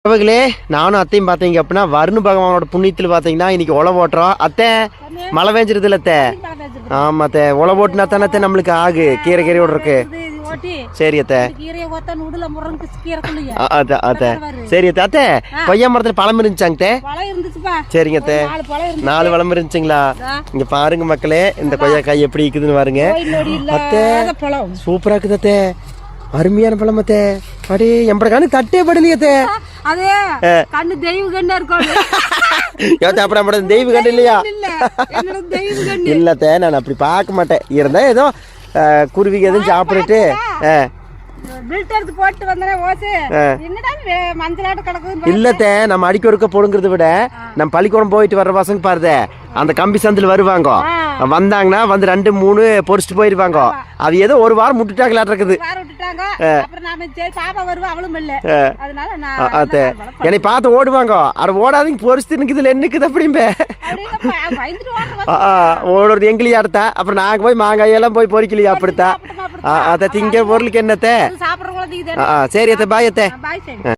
அவங்களே நானும் அத்தையும் பார்த்தீங்க அப்படின்னா வருண பகவானோட புண்ணியத்தில் பார்த்தீங்கன்னா இன்னைக்கு உழவு ஓட்டுறோம். அத்தை மழை பெஞ்சிருது இல்லை அத்தை? ஆமா அத்தை, உழவு ஓட்டுனா தானே அத்தை நம்மளுக்கு ஆகு கீரை கீரை ஓடுறக்கு. சரி அத்தை, அத்தை சரி அத்தை. அத்தை கொய்யா மரத்துல பழம் இருந்துச்சாங்க? சரிங்க அத்தை, 4 பழம் இருந்துச்சுங்களா? இங்க பாருங்க மக்களே, இந்த கொய்யா காய் எப்படி இருக்குதுன்னு பாருங்க. அத்தை சூப்பரா இருக்குது அத்தை, அருமையான பழம் அத்தை. அடே எம்பட தட்டே படலையே அதே கண்ணு தெய்வ கண்ணா இருக்கும். அப்புறம் தெய்வ கண்ணு இல்லையா? இல்லத்த, நான் அப்படி பார்க்க மாட்டேன். இருந்தா ஏதோ குருவிக்கு எதுவும் சாப்பிட்டுட்டு இல்லத்த, நம்ம அடிக்க ஒருக்க போடுங்கிறத விட நம்ம பள்ளிக்கூடம் போயிட்டு வர்ற பசங்க பாருத அந்த கம்பி சந்தில் வருவாங்க, வந்தாங்கன்னா வந்து 2 3 பொறிச்சிட்டு போயிருவாங்க. அது ஏதோ ஒரு வாரம் முட்டுட்டாங்களாட்டு இருக்குது. என்னை பார்த்து ஓடுவாங்க, அதை ஓடாதீங்க பொறிச்சு நிக்குதுல என்னக்குது அப்படிம்ப ஓடுறது எங்களையும் அடுத்தா. அப்புறம் நாங்க போய் மாங்காயெல்லாம் போய் பொறிக்கலையா அப்படித்தான். அதை திங்க பொருளுக்கு என்னத்த. சரி அத்தை, பாய் அத்தை.